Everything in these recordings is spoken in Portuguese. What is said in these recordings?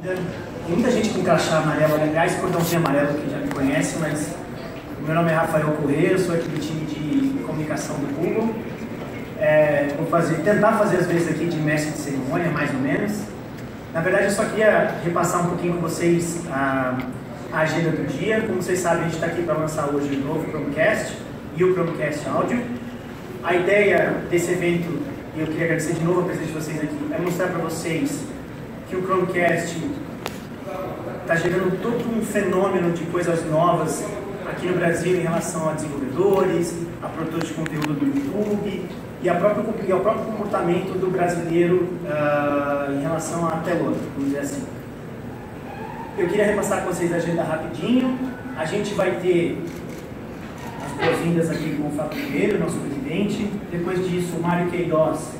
Tem muita gente com crachá amarelo, aliás, cordãozinho amarelo que já me conhece, mas o meu nome é Rafael Corrêa, eu sou aqui do time de comunicação do Google. Vou tentar fazer as vezes aqui de mestre de cerimônia, mais ou menos. Na verdade, eu só queria repassar um pouquinho com vocês a agenda do dia. Como vocês sabem, a gente está aqui para lançar hoje o novo Chromecast e o Chromecast Áudio. A ideia desse evento, e eu queria agradecer de novo a presença de vocês aqui, é mostrar para vocês que o Chromecast está gerando todo um fenômeno de coisas novas aqui no Brasil em relação a desenvolvedores, a produtores de conteúdo do YouTube e ao próprio comportamento do brasileiro em relação à telona, vamos dizer assim. Eu queria repassar com vocês a agenda rapidinho. A gente vai ter as boas-vindas aqui com o Fábio Ribeiro, nosso presidente. Depois disso, o Mário Queiroz,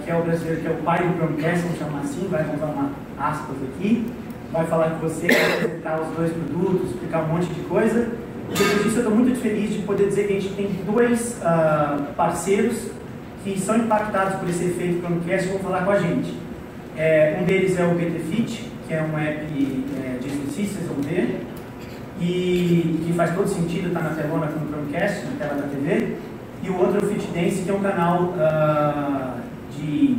que é o brasileiro, que é o pai do Chromecast, vamos chamar assim, vai usar uma aspas aqui, vai falar com você, vai apresentar os dois produtos, explicar um monte de coisa. E depois disso eu estou muito feliz de poder dizer que a gente tem dois parceiros que são impactados por esse efeito Chromecast e vão falar com a gente. Um deles é o BTFit, que é um app de exercícios, vamos ver, e que faz todo sentido estar na telona com o Chromecast, na tela da TV. E o outro é o Fit Dance, que é um canal de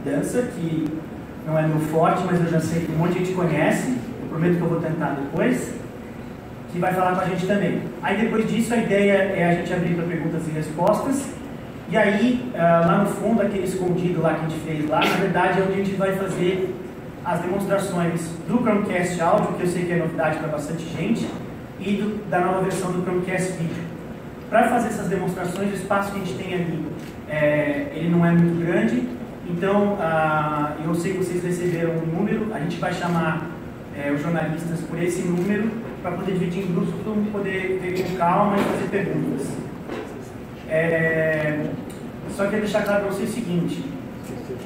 dança, que não é meu forte, mas eu já sei que um monte de gente conhece, eu prometo que eu vou tentar depois, que vai falar com a gente também. Aí depois disso a ideia é a gente abrir para perguntas e respostas, e aí lá no fundo, aquele escondido lá que a gente fez lá, na verdade é onde a gente vai fazer as demonstrações do Chromecast Áudio, que eu sei que é novidade para bastante gente, e da nova versão do Chromecast Vídeo. Para fazer essas demonstrações, o espaço que a gente tem ali, ele não é muito grande, então eu sei que vocês receberam um número, a gente vai chamar os jornalistas por esse número, para poder dividir em grupos, para todo mundo poder ver com calma e fazer perguntas. Só queria deixar claro para vocês o seguinte,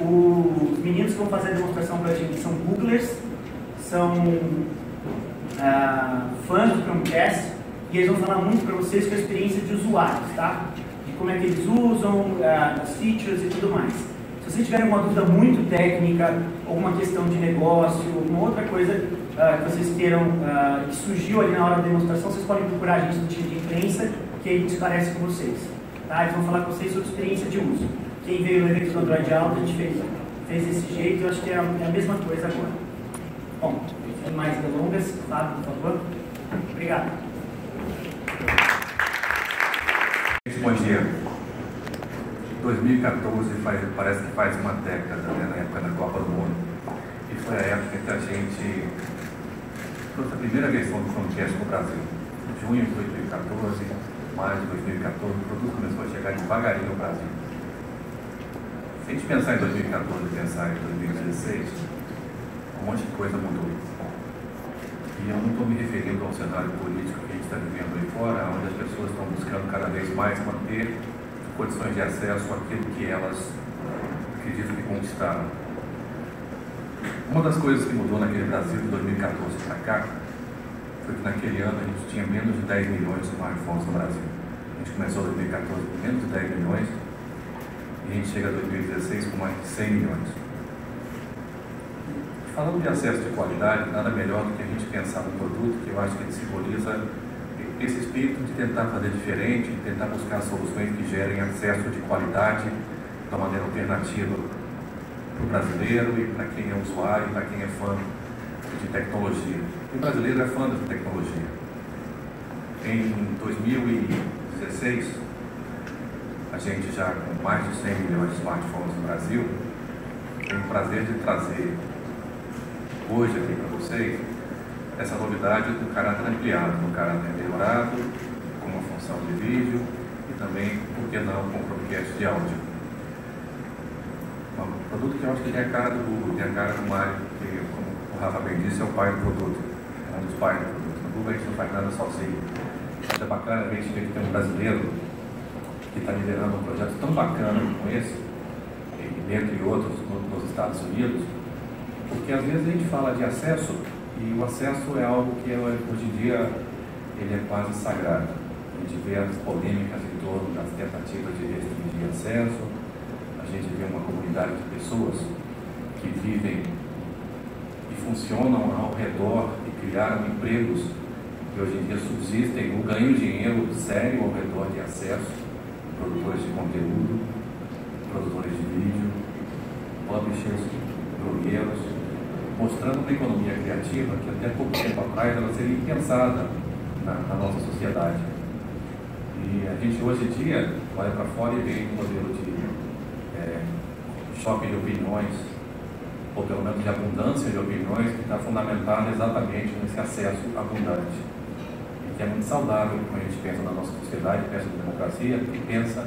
os meninos que vão fazer a demonstração para a gente são Googlers, são fãs do Chromecast, e eles vão falar muito para vocês com a experiência de usuários, tá? De como é que eles usam, as features e tudo mais. Se vocês tiverem alguma dúvida muito técnica, alguma questão de negócio, alguma outra coisa que vocês queiram, que surgiu ali na hora da demonstração, vocês podem procurar a gente no time de imprensa, que a gente esclarece com vocês. Tá? Eles vão falar com vocês sobre experiência de uso. Quem veio no evento do Android Auto, a gente fez desse jeito, eu acho que é a mesma coisa agora. Bom, sem mais delongas, Fábio, por favor. Obrigado. Bom dia. 2014 parece que faz uma década, né, na época da Copa do Mundo. E foi a época que a gente trouxe a primeira versão do Chromecast no Brasil. Em junho de 2014, maio de 2014, o produto começou a chegar devagarinho no Brasil. Se a gente pensar em 2014 e pensar em 2016, um monte de coisa mudou. E eu não estou me referindo ao cenário político que a gente está vivendo aí fora, onde as pessoas estão buscando cada vez mais manter condições de acesso àquilo que elas acreditam que conquistaram. Uma das coisas que mudou naquele Brasil de 2014 para cá foi que naquele ano a gente tinha menos de 10 milhões de smartphones no Brasil. A gente começou 2014 com menos de 10 milhões e a gente chega a 2016 com mais de 100 milhões. Falando de acesso de qualidade, nada melhor do que a gente pensar no produto, que eu acho que ele simboliza esse espírito de tentar fazer diferente, de tentar buscar soluções que gerem acesso de qualidade de uma maneira alternativa para o brasileiro e para quem é usuário, para quem é fã de tecnologia. E o brasileiro é fã de tecnologia. Em 2016, a gente já com mais de 100 milhões de smartphones no Brasil, tem o prazer de trazer hoje aqui para vocês essa novidade do caráter ampliado, do caráter melhorado, com uma função de vídeo e também, por que não, com um Chromecast de áudio. Um produto que eu acho que tem a cara do Google, tem a cara do Mário, que, como o Rafa bem disse, é o pai do produto, é um dos pais do produto. No Google a gente não faz nada sozinho. Acho bacana a gente ver que tem um brasileiro que está liderando um projeto tão bacana como esse, entre outros nos Estados Unidos, porque às vezes a gente fala de acesso, e o acesso é algo que hoje em dia ele é quase sagrado. gente vê as polêmicas em torno das tentativas de restringir acesso, a gente vê uma comunidade de pessoas que vivem e funcionam ao redor e criaram empregos que hoje em dia subsistem ou ganham dinheiro sério ao redor de acesso, produtores de conteúdo, produtores de vídeo, publishers, blogueiros, mostrando uma economia criativa que até pouco tempo atrás ela seria impensada na nossa sociedade. E a gente hoje em dia olha para fora e vê um modelo de choque de opiniões, ou pelo menos de abundância de opiniões, que está fundamentado exatamente nesse acesso abundante. E que é muito saudável quando a gente pensa na nossa sociedade, pensa na democracia, e pensa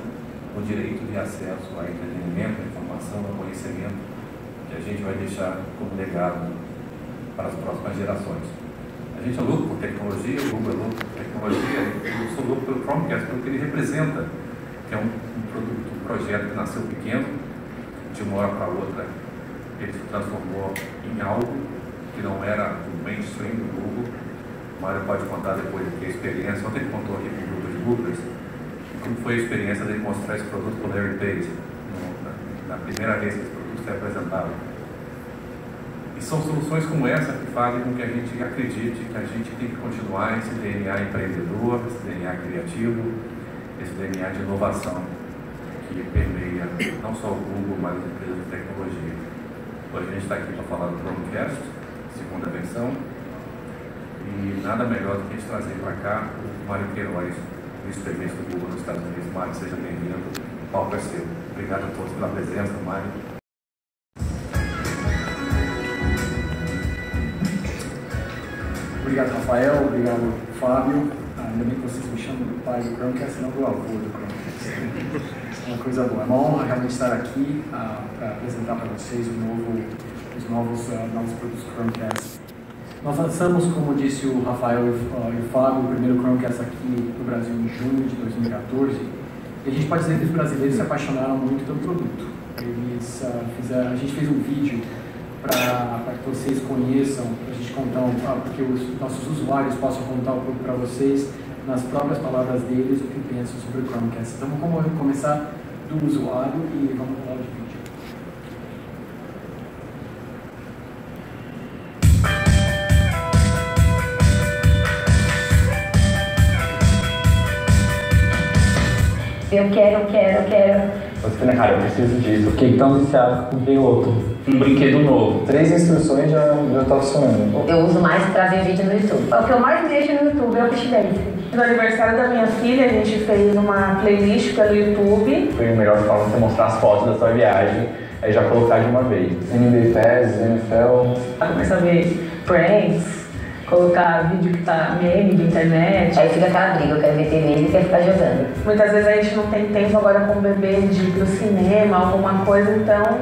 no direito de acesso a entretenimento, a informação, ao conhecimento, que a gente vai deixar como legado para as próximas gerações. A gente é louco por tecnologia, o Google é louco por tecnologia, eu sou louco pelo Chromecast, pelo que ele representa, que é um projeto que nasceu pequeno, de uma hora para outra ele se transformou em algo que não era o mainstream do Google. O Mário pode contar depois aqui a experiência, ontem ele contou aqui com o grupo de Googlers, como foi a experiência de mostrar esse produto para o Larry Page, na primeira vez que esse produto foi apresentado. E são soluções como essa que fazem com que a gente acredite que a gente tem que continuar esse DNA empreendedor, esse DNA criativo, esse DNA de inovação que permeia não só o Google, mas as empresas de tecnologia. Hoje a gente está aqui para falar do Chromecast, segunda versão, e nada melhor do que a gente trazer para cá o Mário Queiroz, vice-presidente do Google nos Estados Unidos. Mário, seja bem-vindo, o palco é seu. Obrigado a todos pela presença, Mário. Obrigado, Rafael. Obrigado, Fábio. Ainda bem que vocês me chamam do pai do Chromecast, não do avô do Chromecast. É uma coisa boa. É uma honra realmente estar aqui para apresentar para vocês os novos produtos Chromecast. Nós lançamos, como disse o Rafael e o Fábio, o primeiro Chromecast aqui no Brasil em junho de 2014. E a gente pode dizer que os brasileiros se apaixonaram muito pelo produto. A gente fez um vídeo para que vocês conheçam, para a gente contar, para que os nossos usuários possam contar um pouco para vocês, nas próprias palavras deles, o que pensam sobre o Chromecast. Então vamos começar do usuário e vamos falar de vídeo. Eu quero. Você fala, cara, eu preciso disso. Fiquei tão viciado que comprei outro. Um brinquedo novo. 3 instruções já tá funcionando. Eu uso mais pra ver vídeo no YouTube. O que eu mais vejo no YouTube é o Fishbase. No aniversário da minha filha, a gente fez uma playlist pelo YouTube. Foi a melhor forma de você mostrar as fotos da sua viagem, aí já colocar de uma vez. NBA Pass, NFL. Começa a ver Friends, colocar vídeo que tá meme de internet. Aí fica aquela briga, eu quero ver TV e quero ficar jogando. Muitas vezes a gente não tem tempo agora com o bebê de ir pro cinema, alguma coisa, então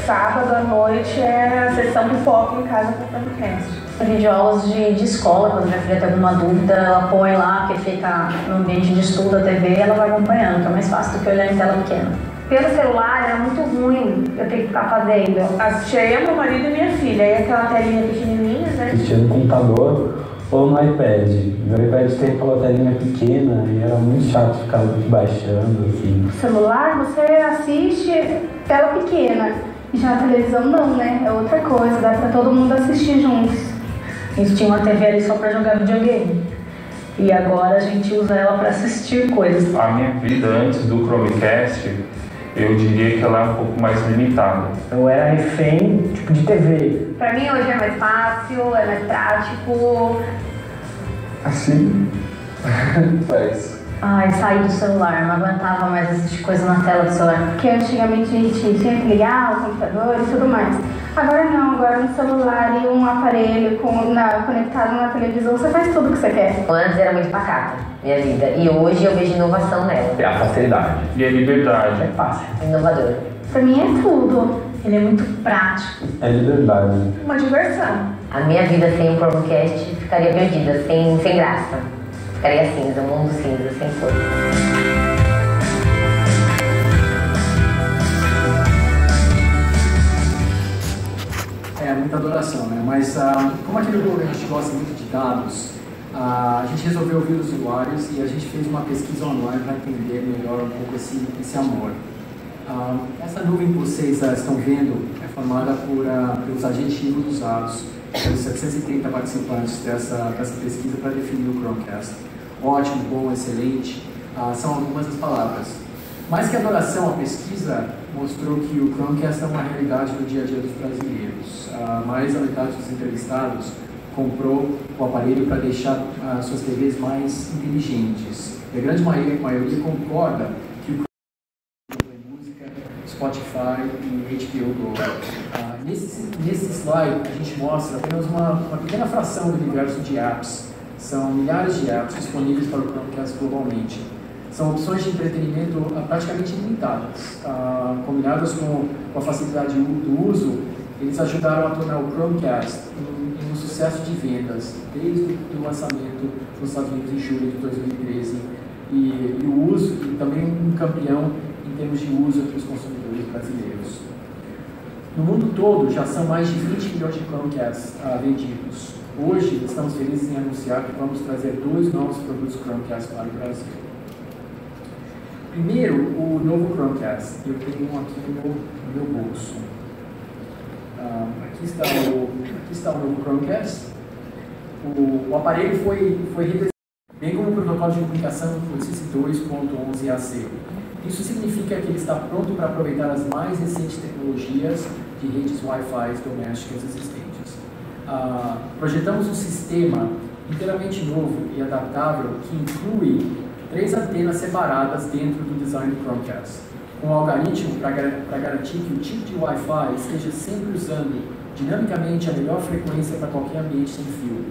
sábado à noite é a sessão pipoca em casa com o Chromecast. Videoaulas de escola, quando minha filha tem alguma dúvida, ela põe lá, porque fica no ambiente de estudo, a TV, ela vai acompanhando, que é mais fácil do que olhar em tela pequena. Pelo celular era muito ruim eu ter que ficar fazendo. Assistia eu, meu marido e minha filha, aí aquela telinha pequenininha, né? Assistia no computador ou no iPad. No iPad tem aquela telinha pequena e era muito chato ficar baixando, assim. No celular você assiste tela pequena, e já na televisão não, né? É outra coisa, dá pra todo mundo assistir juntos. A gente tinha uma TV ali só pra jogar videogame. E agora a gente usa ela pra assistir coisas. A minha vida antes do Chromecast, eu diria que ela é um pouco mais limitada. Eu era refém, tipo, de TV. Pra mim hoje é mais fácil, é mais prático. Assim? Faz. Ai, saí do celular, não aguentava mais assistir coisa na tela do celular. Porque antigamente a gente tinha que ligar o computador e tudo mais. Agora não, agora um celular e um aparelho conectado na televisão, você faz tudo o que você quer. Antes era muito pacata, minha vida, e hoje eu vejo inovação nela. É a facilidade e a liberdade. É fácil. Inovador. Pra mim é tudo. Ele é muito prático. É liberdade. Uma diversão. A minha vida sem o Chromecast ficaria perdida, sem graça. Ficaria cinza, um mundo cinza, sem cor. É muita adoração, né? Mas como aqui no Google a gente gosta muito de dados, A gente resolveu ouvir os usuários e a gente fez uma pesquisa online para entender melhor um pouco esse amor. Essa nuvem que vocês estão vendo é formada pelos adjetivos usados pelos 730 participantes dessa pesquisa para definir o Chromecast. Ótimo, bom, excelente, são algumas das palavras. Mais que adoração, a pesquisa mostrou que o Chromecast é uma realidade no dia a dia dos brasileiros. Mais da metade dos entrevistados comprou o aparelho para deixar suas TVs mais inteligentes. E a grande maioria concorda que o Chromecast é música, Spotify e HBO Go. Nesse slide, a gente mostra apenas uma pequena fração do universo de apps. São milhares de apps disponíveis para o Chromecast globalmente. São opções de entretenimento praticamente ilimitadas. Combinadas com a facilidade do uso, eles ajudaram a tornar o Chromecast um sucesso de vendas, desde o lançamento nos Estados Unidos em julho de 2013. E o uso, e também um campeão em termos de uso entre os consumidores brasileiros. No mundo todo, já são mais de 20 milhões de Chromecasts vendidos. Hoje, estamos felizes em anunciar que vamos trazer 2 novos produtos Chromecast para o Brasil. Primeiro, o novo Chromecast. Eu tenho um aqui no meu bolso. Aqui está o novo Chromecast. O aparelho foi redesenhado, bem como o protocolo de comunicação UTIS 2.11ac. Isso significa que ele está pronto para aproveitar as mais recentes tecnologias de redes Wi-Fi domésticas existentes. Projetamos um sistema inteiramente novo e adaptável que inclui 3 antenas separadas dentro do design do Chromecast, com um algoritmo para garantir que o tipo de Wi-Fi esteja sempre usando dinamicamente a melhor frequência para qualquer ambiente sem fio,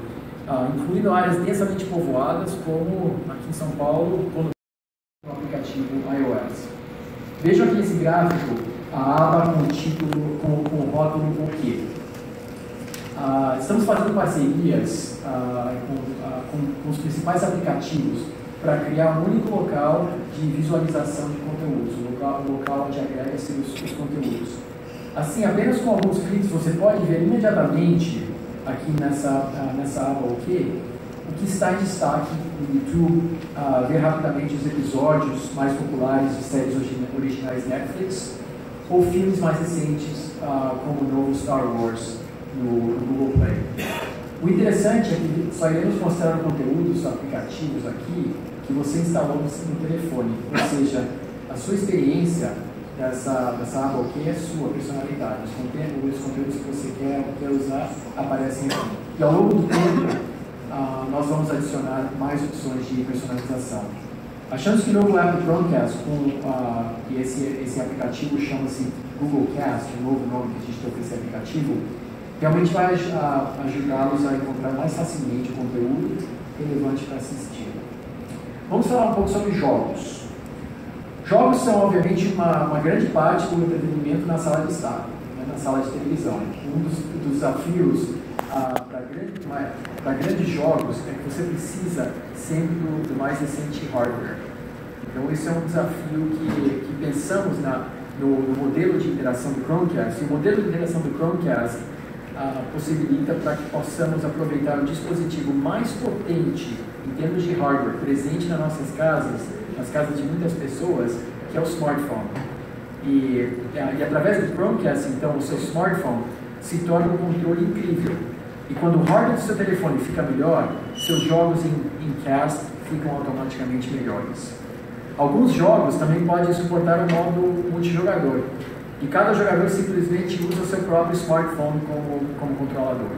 incluindo áreas densamente povoadas, como aqui em São Paulo, no aplicativo iOS. Vejam aqui nesse gráfico a aba com o título, com o rótulo OK. Estamos fazendo parcerias com os principais aplicativos para criar um único local de visualização de conteúdos, um local onde agrega-se os conteúdos. Assim, apenas com alguns cliques você pode ver imediatamente aqui nessa aba OK o que está em destaque no YouTube, ver rapidamente os episódios mais populares de séries originais Netflix ou filmes mais recentes como o novo Star Wars no Google Play. O interessante é que só iremos mostrar conteúdos aplicativos aqui que você instalou no telefone, ou seja, a sua experiência dessa aba OK é sua personalidade. Os conteúdos que você quer usar aparecem aqui. E ao longo do tempo, nós vamos adicionar mais opções de personalização. Achamos que o novo app do Chromecast, e esse aplicativo chama-se Google Cast, o novo nome que a gente deu para esse aplicativo, realmente vai ajudá-los a encontrar mais facilmente o conteúdo relevante para assistir. Vamos falar um pouco sobre jogos. Jogos são, obviamente, uma grande parte do entretenimento na sala de estar, na sala de televisão. Um dos desafios para grandes jogos é que você precisa sempre do mais recente hardware. Então, esse é um desafio que pensamos no modelo de interação do Chromecast. E o modelo de interação do Chromecast possibilita para que possamos aproveitar o dispositivo mais potente em termos de hardware presente nas nossas casas, nas casas de muitas pessoas, que é o smartphone. E através do Chromecast, então, o seu smartphone se torna um controle incrível. E quando o hardware do seu telefone fica melhor, seus jogos em cast ficam automaticamente melhores. Alguns jogos também podem suportar o modo multijogador. E cada jogador simplesmente usa o seu próprio smartphone como controlador.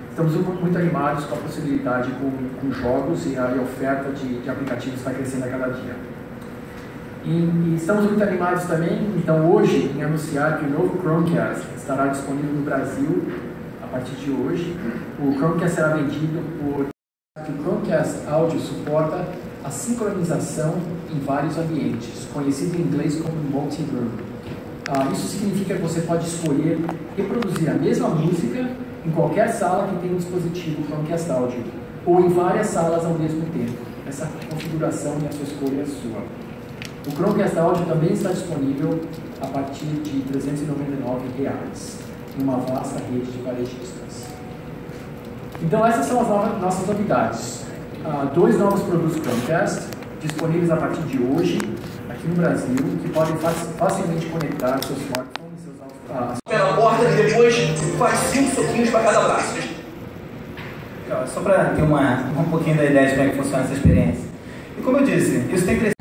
Estamos muito animados com a possibilidade com jogos e a oferta de aplicativos está crescendo a cada dia. E estamos muito animados também, então, hoje, em anunciar que o novo Chromecast estará disponível no Brasil a partir de hoje. O Chromecast será vendido por... O Chromecast Audio suporta a sincronização em vários ambientes, conhecido em inglês como multi-room. Isso significa que você pode escolher reproduzir a mesma música em qualquer sala que tenha um dispositivo Chromecast Audio, ou em várias salas ao mesmo tempo. Essa configuração e a sua escolha é sua. O Chromecast Audio também está disponível a partir de R$ 399, em uma vasta rede de varejistas. Então essas são as nossas novidades. 2 novos produtos Chromecast, disponíveis a partir de hoje, aqui no Brasil, que podem facilmente conectar seu smartphone e seus altos. Pela porta e depois faz 5 soquinhos para cada braço. Só para ter um pouquinho da ideia de como é que funciona essa experiência. E como eu disse, isso tem crescido.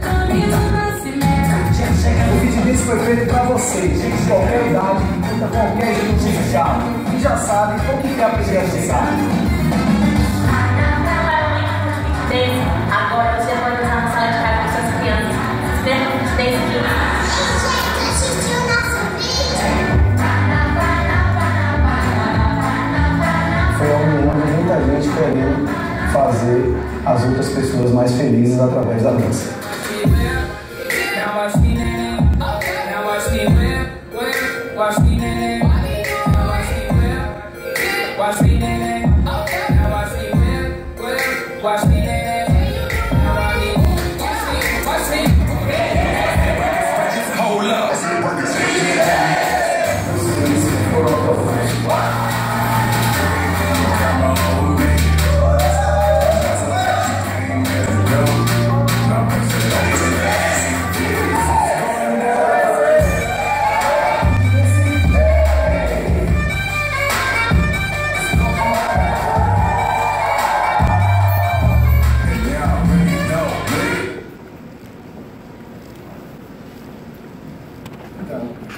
O FitBiz foi feito para vocês, gente de qualquer idade, que curta qualquer estilo social, e já sabe o que quer aprender a dançar. Agora você pode usar na sala de casa com suas crianças. Espera que te dê Foi a união de muita gente querendo fazer as outras pessoas mais felizes através da dança.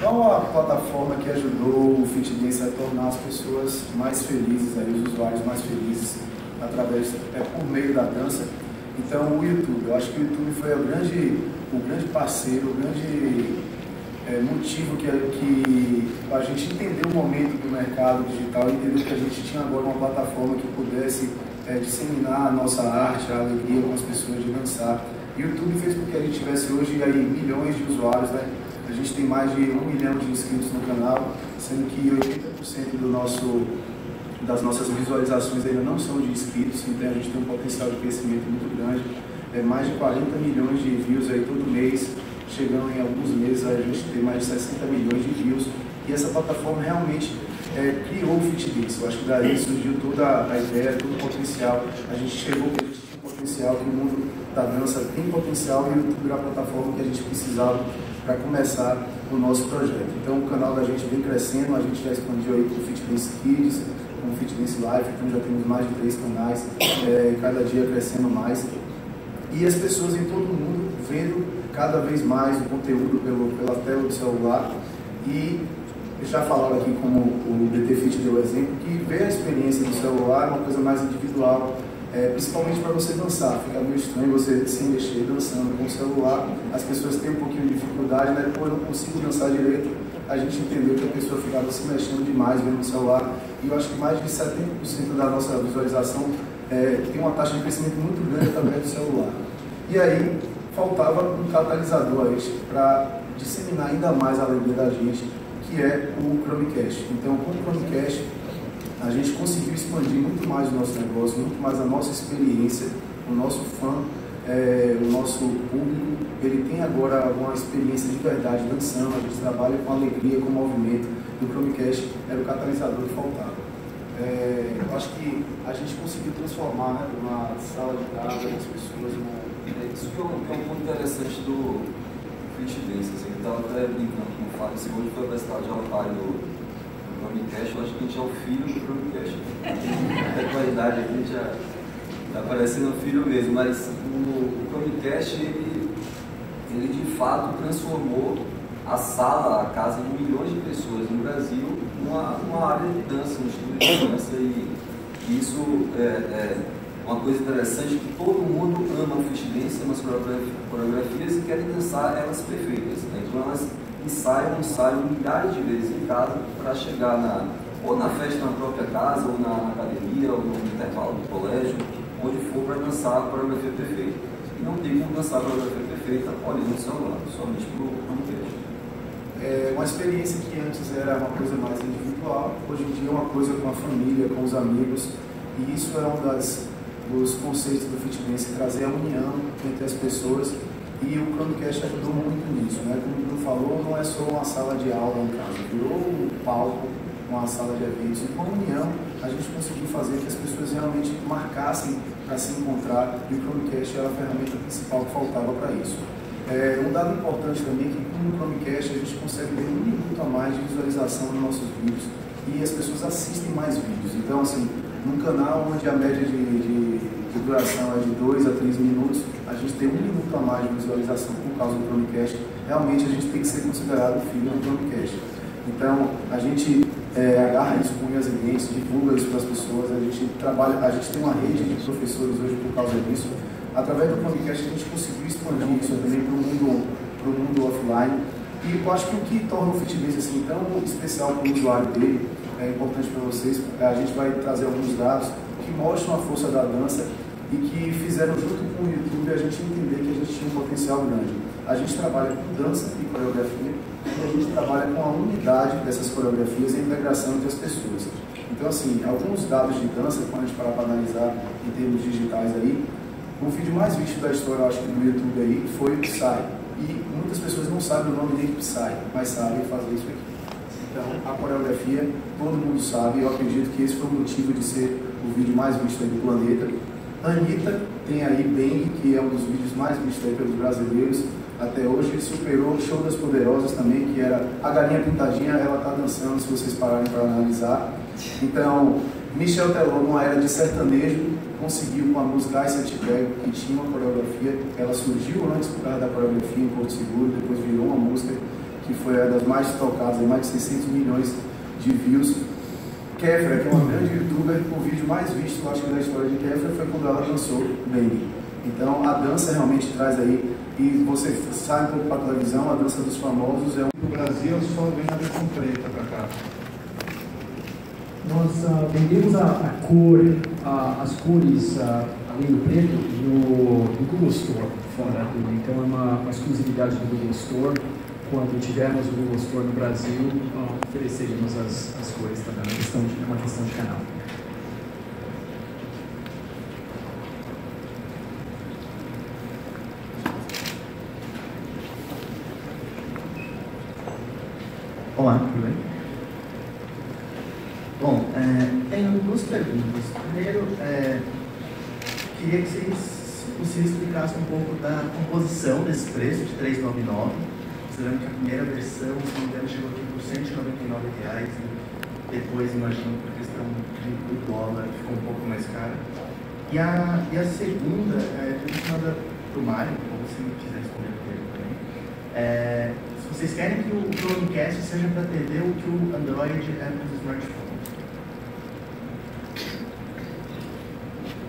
Qual a plataforma que ajudou o FitDance a tornar as pessoas mais felizes, os usuários mais felizes, por meio da dança? Então, o YouTube. Eu acho que o YouTube foi o grande parceiro, o grande motivo que a gente entendeu o momento do mercado digital, entendeu que a gente tinha agora uma plataforma que pudesse disseminar a nossa arte, a alegria com as pessoas de dançar. E o YouTube fez com que a gente tivesse hoje aí milhões de usuários, né? A gente tem mais de 1 milhão de inscritos no canal, sendo que 80% das nossas visualizações ainda não são de inscritos, então a gente tem um potencial de crescimento muito grande. Mais de 40 milhões de views aí todo mês, chegando em alguns meses a gente tem mais de 60 milhões de views. E essa plataforma realmente criou o FitDance. Eu acho que daí surgiu toda a ideia, todo o potencial. A gente chegou que a gente tinha potencial, que o mundo da dança tem potencial, e o YouTube era a plataforma que a gente precisava para começar o nosso projeto. Então o canal da gente vem crescendo, a gente já expandiu aí com o FitDance Kids, com o FitDance Live, então já temos mais de 3 canais, cada dia crescendo mais. E as pessoas em todo o mundo vendo cada vez mais o conteúdo pela tela do celular. E já falaram aqui, como o BT Fit deu exemplo, que ver a experiência do celular é uma coisa mais individual, principalmente para você dançar. Fica meio estranho você sem mexer, dançando com o celular. As pessoas têm um pouquinho de dificuldade, né? Pô, eu não consigo dançar direito. A gente entendeu que a pessoa ficava se mexendo demais vendo o celular. E eu acho que mais de 70% da nossa visualização tem uma taxa de crescimento muito grande através do celular. E aí faltava um catalisador aí para disseminar ainda mais a alegria da gente, que é o Chromecast. Então, com o Chromecast, a gente conseguiu expandir muito mais o nosso negócio, muito mais a nossa experiência, o nosso fã, o nosso público. Ele tem agora uma experiência de verdade dançando, a gente trabalha com alegria, com movimento, e o Chromecast era o catalisador que faltava. Eu acho que a gente conseguiu transformar, né, uma sala de casa das pessoas Isso que é um ponto interessante do FitDance. Assim, eu estava até brincando com o Fábio, hoje foi apresentado já o pai do Chromecast. Eu acho que a gente é o filho do Chromecast. Até com a idade aqui já está parecendo um filho mesmo, mas o Chromecast ele de fato transformou a sala, a casa de milhões de pessoas no Brasil numa área de dança, um estúdio de dança, e isso é uma coisa interessante, que todo mundo ama o FitDance, ama as coreografias e querem dançar elas perfeitas, né? Então elas ensaiam milhares de vezes em casa para chegar ou na festa na própria casa, ou na academia, ou no intervalo do colégio, onde for, para dançar a coreografia perfeita. E não tem como dançar a coreografia perfeita olhando o celular, somente para o Chromecast. Uma experiência que antes era uma coisa mais individual, hoje em dia é uma coisa com a família, com os amigos, e isso é um dos conceitos do FitDance, trazer a união entre as pessoas, e o Chromecast ajudou muito nisso, né? Como o Bruno falou, não é só uma sala de aula em casa, virou um palco com a sala de eventos. E com a união, a gente conseguiu fazer que as pessoas realmente marcassem para se encontrar, e o Chromecast era a ferramenta principal que faltava para isso. Um dado importante também é que com o Chromecast a gente consegue ter 1 minuto a mais de visualização nos nossos vídeos e as pessoas assistem mais vídeos. Então, assim, num canal onde a média de duração é de 2 a 3 minutos, a gente tem 1 minuto a mais de visualização por causa do Chromecast. Realmente a gente tem que ser considerado filho do Chromecast. Então, a gente agarra isso com unhas e dentes, divulga isso para as pessoas, a gente tem uma rede de professores hoje por causa disso. Através do Chromecast a gente conseguiu expandir isso também para o mundo offline. E eu acho que o que torna o FitBase assim tão especial para o usuário dele, é importante para vocês, a gente vai trazer alguns dados que mostram a força da dança e que fizeram junto com o YouTube a gente entender que a gente tinha um potencial grande. A gente trabalha com dança e coreografia e a gente trabalha com a unidade dessas coreografias e a integração entre as pessoas. Então, assim, alguns dados de dança, quando a gente parar para analisar em termos digitais aí, o vídeo mais visto da história, eu acho que no YouTube aí, foi o Psy. E muitas pessoas não sabem o nome nem de Psy, mas sabem fazer isso aqui. Então, a coreografia, todo mundo sabe, eu acredito que esse foi o motivo de ser o vídeo mais visto aí do planeta. Anitta tem aí Bang, que é um dos vídeos mais vistos aí pelos brasileiros até hoje. Ele superou o Show das Poderosas também, que era a galinha pintadinha, ela tá dançando, se vocês pararem para analisar. Então, Michel Teló, numa era de sertanejo, conseguiu com a música Ai Se Eu Te Pego, que tinha uma coreografia. Ela surgiu antes por causa da coreografia em Porto Seguro, depois virou uma música que foi a das mais tocadas, mais de 600 milhões de views. Kéfera, que é uma grande youtuber, o vídeo mais visto, eu acho que da história de Kéfera foi quando ela dançou Bang. Então a dança realmente traz aí, e você sai um pouco para a televisão, a dança dos famosos é um... No Brasil só vem a versão preta para cá. Nós vendemos as cores além do preto no Google Store, fora tudo. Então é uma exclusividade do Google Store. Quando tivermos o Google Store no Brasil, ofereceremos as cores também. É uma questão de canal. Olá, tudo bem? Bom, tenho 2 perguntas. Primeiro, queria que vocês, se possível, explicassem um pouco da composição desse preço de R$ 399. Considerando que a primeira versão, se não me engano, chegou aqui por R$ 199, e depois, imagino, por questão do dólar, ficou um pouco mais caro. E a segunda, direcionada para o Mário, ou se não quiser responder também, se vocês querem que o Chromecast seja para TV ou que o Android é para os smartphones?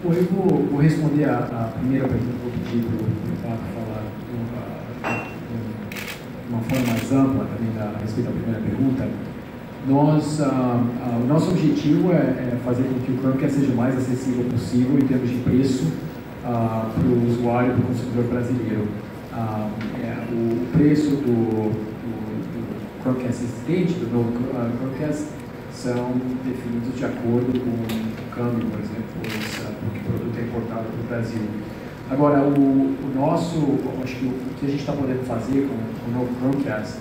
Bom, eu vou responder a primeira pergunta, vou pedir para o Paco falar de uma forma mais ampla também a respeito da primeira pergunta. O nosso objetivo é fazer com que o Chromecast seja o mais acessível possível em termos de preço para o usuário, para o consumidor brasileiro. O preço do Chromecast existente, do novo Chromecast, são definidos de acordo com o câmbio, por exemplo, porque o produto é importado para o Brasil. Agora, acho que o que a gente está podendo fazer com o novo Chromecast